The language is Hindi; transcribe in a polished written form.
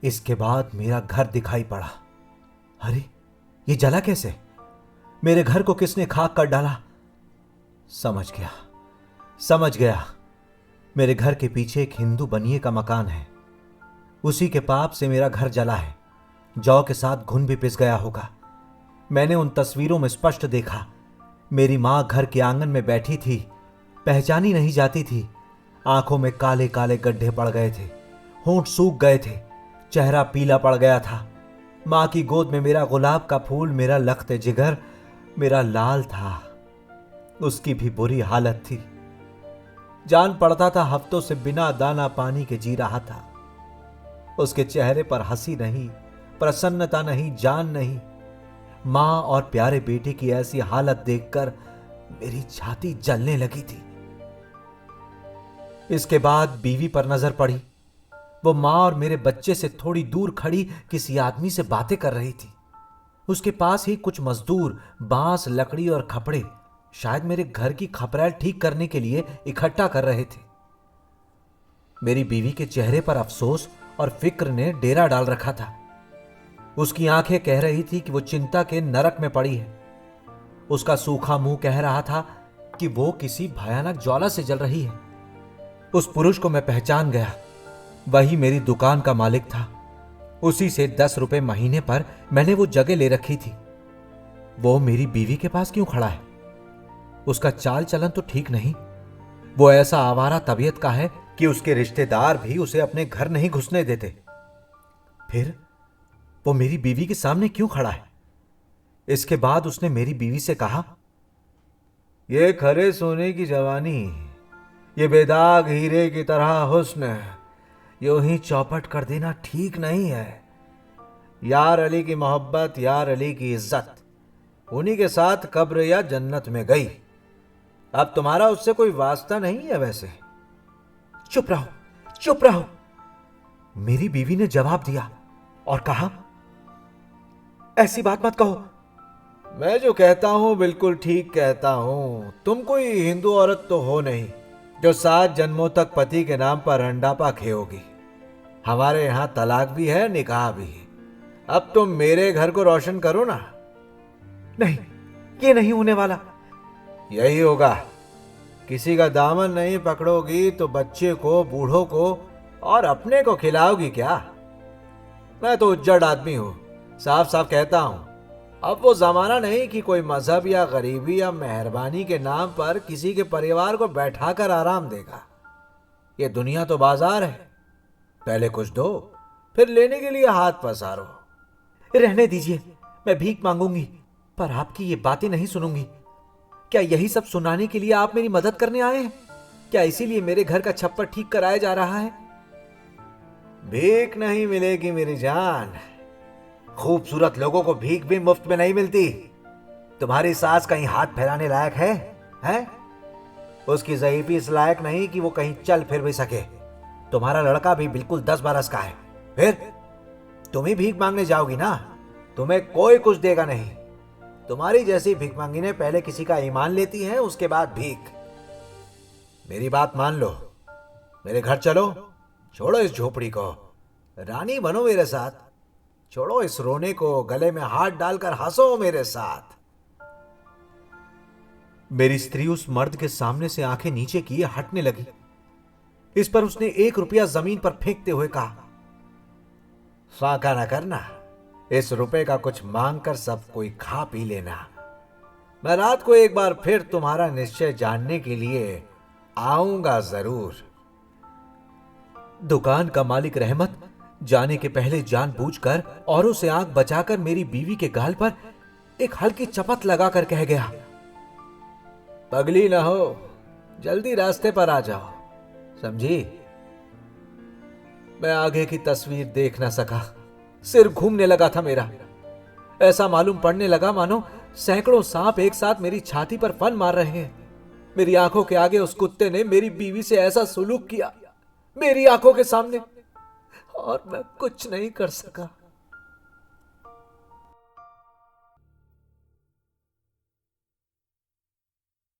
इसके बाद मेरा घर दिखाई पड़ा। अरे, ये जला कैसे? मेरे घर को किसने खाक कर डाला? समझ गया, समझ गया। मेरे घर के पीछे एक हिंदू बनिए का मकान है। उसी के पाप से मेरा घर जला है। जौ के साथ घुन भी पिस गया होगा। मैंने उन तस्वीरों में स्पष्ट देखा। मेरी मां घर के आंगन में बैठी थी, पहचानी नहीं जाती थी। आंखों में काले काले गड्ढे पड़ गए थे, होंठ सूख गए थे, चेहरा पीला पड़ गया था। मां की गोद में मेरा गुलाब का फूल, मेरा लख्त जिगर, मेरा लाल था। उसकी भी बुरी हालत थी। जान पड़ता था हफ्तों से बिना दाना पानी के जी रहा था। उसके चेहरे पर हंसी नहीं, प्रसन्नता नहीं, जान नहीं। मां और प्यारे बेटे की ऐसी हालत देखकर मेरी छाती जलने लगी थी। इसके बाद बीवी पर नजर पड़ी। वो मां और मेरे बच्चे से थोड़ी दूर खड़ी किसी आदमी से बातें कर रही थी। उसके पास ही कुछ मजदूर बांस, लकड़ी और खपड़े शायद मेरे घर की खपरैल ठीक करने के लिए इकट्ठा कर रहे थे। मेरी बीवी के चेहरे पर अफसोस और फिक्र ने डेरा डाल रखा था। उसकी आंखें कह रही थी कि वो चिंता के नरक में पड़ी है। उसका सूखा मुंह कह रहा था कि वो किसी भयानक ज्वाला से जल रही है। उस पुरुष को मैं पहचान गया। वही मेरी दुकान का मालिक था। उसी से 10 रुपए महीने पर मैंने वो जगह ले रखी थी। वो मेरी बीवी के पास क्यों खड़ा है? उसका चाल चलन तो ठीक नहीं। वो ऐसा आवारा तबीयत का है कि उसके रिश्तेदार भी उसे अपने घर नहीं घुसने देते। फिर वो मेरी बीवी के सामने क्यों खड़ा है? इसके बाद उसने मेरी बीवी से कहा, ये खरे सोने की जवानी, ये बेदाग हीरे की तरह हुस्न यूं ही चौपट कर देना ठीक नहीं है। यार अली की मोहब्बत, यार अली की इज्जत, उन्हीं के साथ कब्र या जन्नत में गई। अब तुम्हारा उससे कोई वास्ता नहीं है वैसे। चुप रहो, चुप रहो, मेरी बीवी ने जवाब दिया और कहा, ऐसी बात मत कहो। मैं जो कहता हूं बिल्कुल ठीक कहता हूं। तुम कोई हिंदू औरत तो हो नहीं जो 7 जन्मों तक पति के नाम पर अंडापा खेओगी। हमारे यहां तलाक भी है, निकाह भी। अब तुम मेरे घर को रोशन करो ना। नहीं, ये नहीं होने वाला। यही होगा। किसी का दामन नहीं पकड़ोगी तो बच्चे को, बूढ़ों को और अपने को खिलाओगी क्या? मैं तो उज्जड़ आदमी हूं, साफ साफ कहता हूं। अब वो जमाना नहीं कि कोई मजहब या गरीबी या मेहरबानी के नाम पर किसी के परिवार को बैठाकर आराम देगा। ये दुनिया तो बाजार है। पहले कुछ दो, फिर लेने के लिए हाथ पसारो। रहने दीजिए, मैं भीख मांगूंगी, पर आपकी ये बातें नहीं सुनूंगी। क्या यही सब सुनाने के लिए आप मेरी मदद करने आए हैं? क्या इसीलिए मेरे घर का छप्पर ठीक कराया जा रहा है? भीख नहीं मिलेगी मेरी जान। खूबसूरत लोगों को भीख भी मुफ्त में नहीं मिलती। तुम्हारी सास कहीं हाथ फैलाने लायक है? हैं? उसकी ज़ईफ़ी इस लायक नहीं कि वो कहीं चल फिर भी सके। तुम्हारा लड़का भी बिल्कुल 10 बरस का है। फिर तुम ही भीख मांगने जाओगी ना? तुम्हें कोई कुछ देगा नहीं। तुम्हारी जैसी भीख मांगिने पहले किसी का ईमान लेती हैं, उसके बाद भीख। मेरी बात मान लो, मेरे घर चलो। छोड़ो इस झोपड़ी को, रानी बनो मेरे साथ। छोड़ो इस रोने को, गले में हाथ डालकर हंसो मेरे साथ। मेरी स्त्री उस मर्द के सामने से आंखें नीचे किए हटने लगी। इस पर उसने 1 रुपया जमीन पर फेंकते हुए कहा, फाका ना करना। इस रुपए का कुछ मांग कर सब कोई खा पी लेना। मैं रात को एक बार फिर तुम्हारा निश्चय जानने के लिए आऊंगा जरूर। दुकान का मालिक रहमत जाने के पहले जानबूझकर औरों से आंख बचाकर मेरी बीवी के गाल पर एक हल्की चपत लगाकर कह गया, पगली ना हो, जल्दी रास्ते पर आ जाओ, समझी? मैं आगे की तस्वीर देख ना सका। सिर घूमने लगा था मेरा। ऐसा मालूम पड़ने लगा मानो सैकड़ों सांप एक साथ मेरी छाती पर फन मार रहे हैं। मेरी आंखों के आगे उस कुत्ते ने मेरी बीवी से ऐसा सुलूक किया, मेरी आंखों के सामने, और मैं कुछ नहीं कर सका।